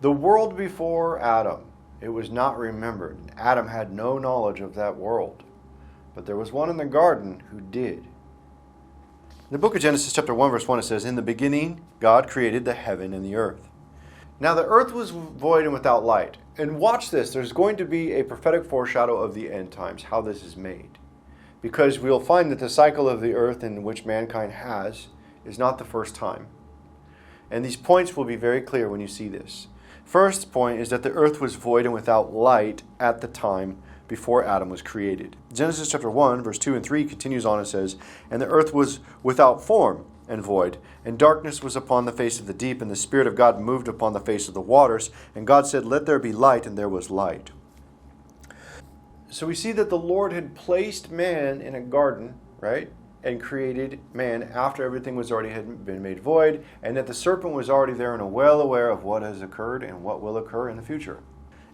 The world before Adam, it was not remembered. Adam had no knowledge of that world. But there was one in the garden who did. In the book of Genesis chapter 1 verse 1 it says, "In the beginning God created the heaven and the earth." Now the earth was void and without light. And watch this, there's going to be a prophetic foreshadow of the end times, how this is made. Because we'll find that the cycle of the earth in which mankind has is not the first time. And these points will be very clear when you see this. First point is that the earth was void and without light at the time before Adam was created. Genesis chapter 1 verse 2 and 3 continues on and says, "And the earth was without form and void, and darkness was upon the face of the deep, and the Spirit of God moved upon the face of the waters. And God said, Let there be light, and there was light." So we see that the Lord had placed man in a garden, right? And created man after everything was already had been made void, and that the serpent was already there and well aware of what has occurred and what will occur in the future.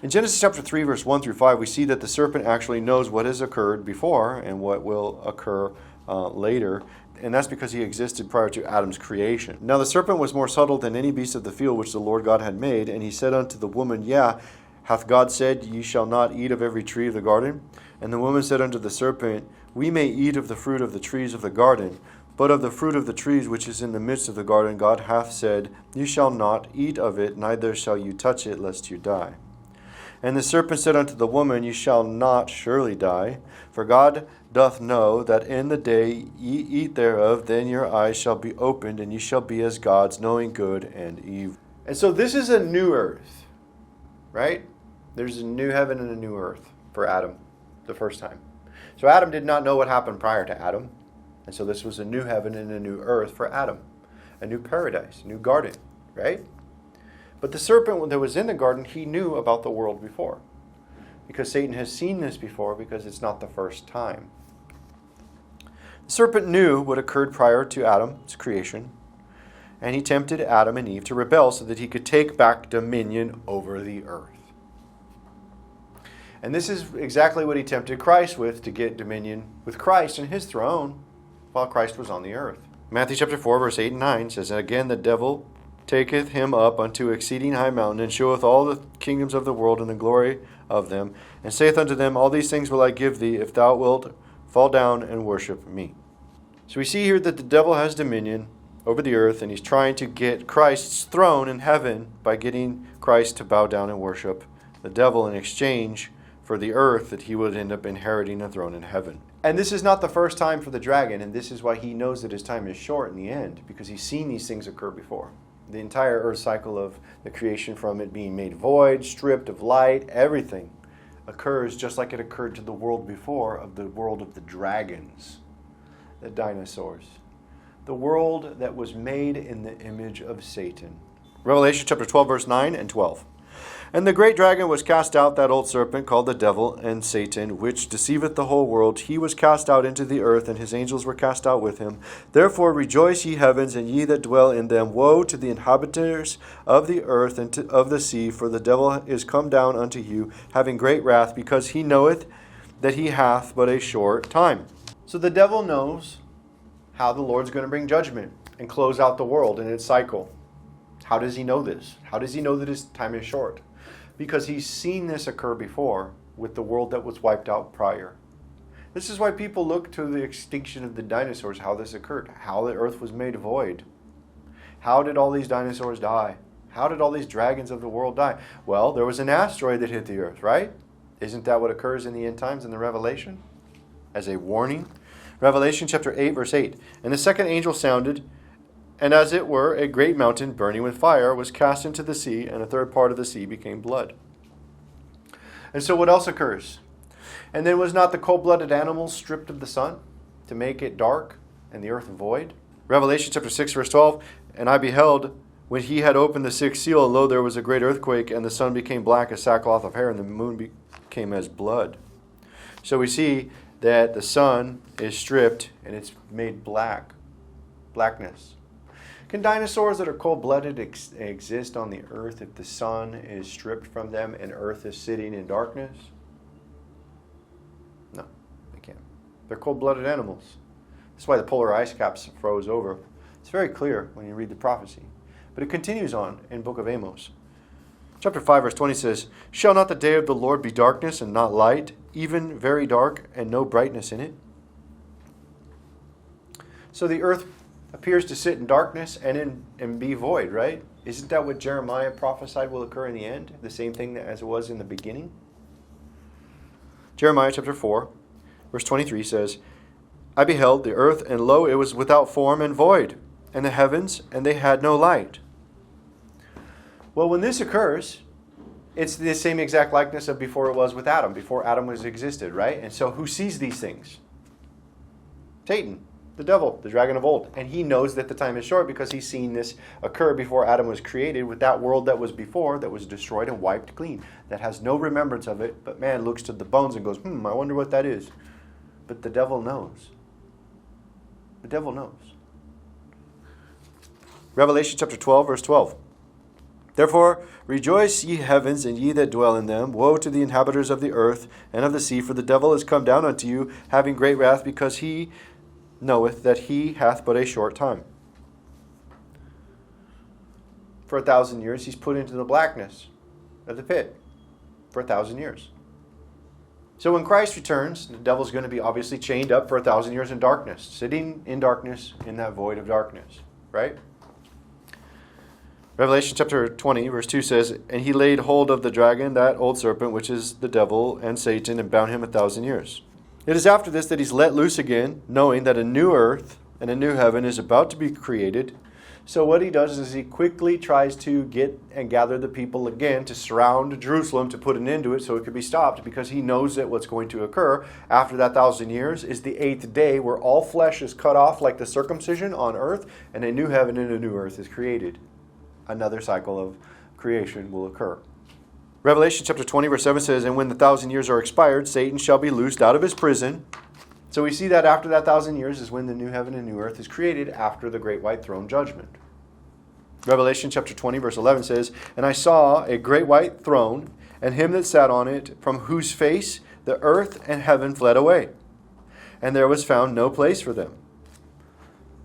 In Genesis chapter 3, verse 1 through 5, we see that the serpent actually knows what has occurred before and what will occur later, and that's because he existed prior to Adam's creation. Now the serpent was more subtle than any beast of the field which the Lord God had made, and he said unto the woman, Yea, hath God said, Ye shall not eat of every tree of the garden? And the woman said unto the serpent, We may eat of the fruit of the trees of the garden, but of the fruit of the trees which is in the midst of the garden God hath said, You shall not eat of it, neither shall you touch it, lest you die. And the serpent said unto the woman, You shall not surely die, for God doth know that in the day ye eat thereof, then your eyes shall be opened, and ye shall be as gods, knowing good and evil. And so this is a new earth, right? There's a new heaven and a new earth for Adam, the first time. So Adam did not know what happened prior to Adam, and so this was a new heaven and a new earth for Adam, a new paradise, a new garden, right? But the serpent that was in the garden, he knew about the world before. Because Satan has seen this before, because it's not the first time. The serpent knew what occurred prior to Adam's creation, and he tempted Adam and Eve to rebel so that he could take back dominion over the earth. And this is exactly what he tempted Christ with, to get dominion with Christ and his throne while Christ was on the earth. Matthew chapter 4, verse 8 and 9 says, And again the devil taketh him up unto exceeding high mountain, and showeth all the kingdoms of the world and the glory of them, and saith unto them, All these things will I give thee, if thou wilt fall down and worship me. So we see here that the devil has dominion over the earth, and he's trying to get Christ's throne in heaven by getting Christ to bow down and worship the devil in exchange for the earth, that he would end up inheriting a throne in heaven. And this is not the first time for the dragon, and this is why he knows that his time is short in the end, because he's seen these things occur before. The entire earth cycle of the creation, from it being made void, stripped of light, everything occurs just like it occurred to the world before, of the world of the dragons, the dinosaurs. The world that was made in the image of Satan. Revelation chapter 12, verse 9 and 12. And the great dragon was cast out, that old serpent called the devil and Satan, which deceiveth the whole world. He was cast out into the earth, and his angels were cast out with him. Therefore rejoice, ye heavens, and ye that dwell in them. Woe to the inhabitants of the earth and of the sea, for the devil is come down unto you, having great wrath, because he knoweth that he hath but a short time. So the devil knows how the Lord's going to bring judgment and close out the world in its cycle. How does he know this? How does he know that his time is short? Because he's seen this occur before with the world that was wiped out prior. This is why people look to the extinction of the dinosaurs, how this occurred, how the earth was made void. How did all these dinosaurs die? How did all these dragons of the world die? Well, there was an asteroid that hit the earth, right? Isn't that what occurs in the end times in the Revelation? As a warning. Revelation chapter 8, verse 8. And the second angel sounded, and as it were, a great mountain burning with fire was cast into the sea, and a third part of the sea became blood. And so what else occurs? And then was not the cold-blooded animals stripped of the sun to make it dark and the earth void? Revelation chapter 6, verse 12. And I beheld, when he had opened the sixth seal, and lo, there was a great earthquake, and the sun became black as sackcloth of hair, and the moon became as blood. So we see that the sun is stripped, and it's made black. Blackness. Can dinosaurs that are cold-blooded exist on the earth if the sun is stripped from them and earth is sitting in darkness? No, they can't. They're cold-blooded animals. That's why the polar ice caps froze over. It's very clear when you read the prophecy. But it continues on in the book of Amos. Chapter 5, verse 20 says, Shall not the day of the Lord be darkness and not light, even very dark and no brightness in it? So the earth appears to sit in darkness and be void, right? Isn't that what Jeremiah prophesied will occur in the end? The same thing as it was in the beginning? Jeremiah chapter 4, verse 23 says, I beheld the earth, and lo, it was without form and void, and the heavens, and they had no light. Well, when this occurs, it's the same exact likeness of before it was with Adam, before Adam was existed, right? And so who sees these things? Satan, the devil, the dragon of old. And he knows that the time is short because he's seen this occur before Adam was created with that world that was before, that was destroyed and wiped clean, that has no remembrance of it, but man looks to the bones and goes, I wonder what that is. But the devil knows. The devil knows. Revelation chapter 12, verse 12. Therefore rejoice, ye heavens, and ye that dwell in them. Woe to the inhabitants of the earth and of the sea, for the devil is come down unto you, having great wrath, because he knoweth that he hath but a short time. For 1,000 years he's put into the blackness of the pit. For 1,000 years. So when Christ returns, the devil's going to be obviously chained up for 1,000 years in darkness, sitting in darkness in that void of darkness, right? Revelation chapter 20, verse 2 says, And he laid hold of the dragon, that old serpent, which is the devil and Satan, and bound him 1,000 years. It is after this that he's let loose again, knowing that a new earth and a new heaven is about to be created. So what he does is he quickly tries to get and gather the people again to surround Jerusalem to put an end to it so it could be stopped, because he knows that what's going to occur after that 1,000 years is the 8th day, where all flesh is cut off like the circumcision on earth, and a new heaven and a new earth is created. Another cycle of creation will occur. Revelation chapter 20, verse 7 says, And when the 1,000 years are expired, Satan shall be loosed out of his prison. So we see that after that 1,000 years is when the new heaven and new earth is created, after the great white throne judgment. Revelation chapter 20, verse 11 says, And I saw a great white throne, and him that sat on it, from whose face the earth and heaven fled away, and there was found no place for them.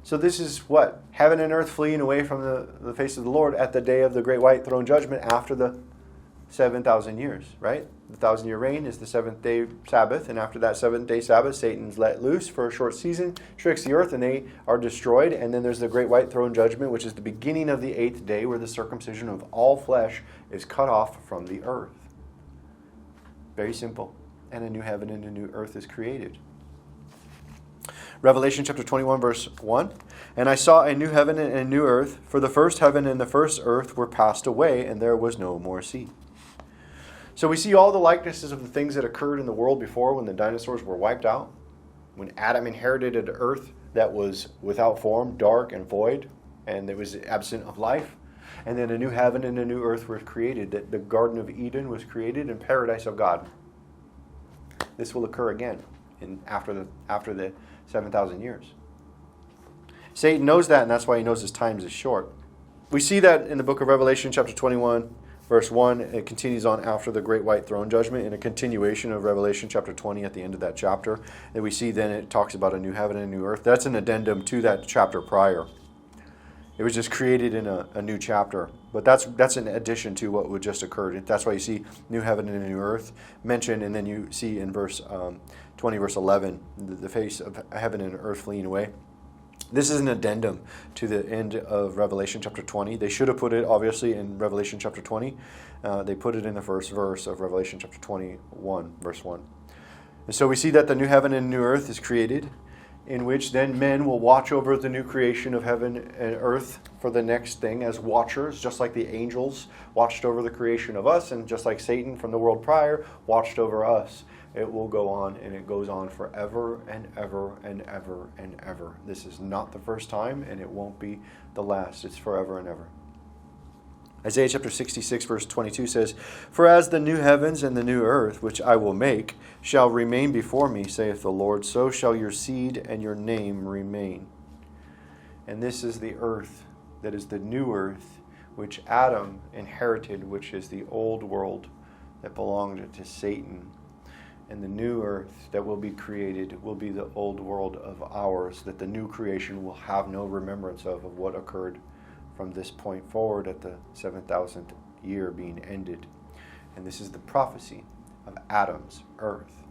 So this is what? Heaven and earth fleeing away from the face of the Lord at the day of the great white throne judgment after the 7,000 years, right? The 1,000-year reign is the 7th-day Sabbath, and after that 7th-day Sabbath, Satan's let loose for a short season, tricks the earth, and they are destroyed. And then there's the great white throne judgment, which is the beginning of the 8th day, where the circumcision of all flesh is cut off from the earth. Very simple. And a new heaven and a new earth is created. Revelation chapter 21, verse 1. And I saw a new heaven and a new earth, for the first heaven and the first earth were passed away, and there was no more sea. So we see all the likenesses of the things that occurred in the world before, when the dinosaurs were wiped out, when Adam inherited an earth that was without form, dark and void, and it was absent of life. And then a new heaven and a new earth were created, that the Garden of Eden was created, and paradise of God. This will occur again after the 7,000 years. Satan knows that, and that's why he knows his time is short. We see that in the book of Revelation chapter 21, verse 1. It continues on after the great white throne judgment, in a continuation of Revelation chapter 20 at the end of that chapter. And we see then it talks about a new heaven and a new earth. That's an addendum to that chapter prior. It was just created in a new chapter. But that's an addition to what would just occurred. That's why you see new heaven and a new earth mentioned, and then you see in verse 20, verse 11, the face of heaven and earth fleeing away. This is an addendum to the end of Revelation chapter 20. They should have put it, obviously, in Revelation chapter 20. They put it in the first verse of Revelation chapter 21, verse 1. And so we see that the new heaven and new earth is created, in which then men will watch over the new creation of heaven and earth for the next thing as watchers, just like the angels watched over the creation of us, and just like Satan from the world prior watched over us. It will go on, and it goes on forever and ever and ever and ever. This is not the first time, and it won't be the last. It's forever and ever. Isaiah chapter 66, verse 22 says, For as the new heavens and the new earth, which I will make, shall remain before me, saith the Lord, so shall your seed and your name remain. And this is the earth, that is the new earth, which Adam inherited, which is the old world that belonged to Satan. And the new earth that will be created will be the old world of ours, that the new creation will have no remembrance of what occurred from this point forward at the 7,000th year being ended. And this is the prophecy of Adam's earth.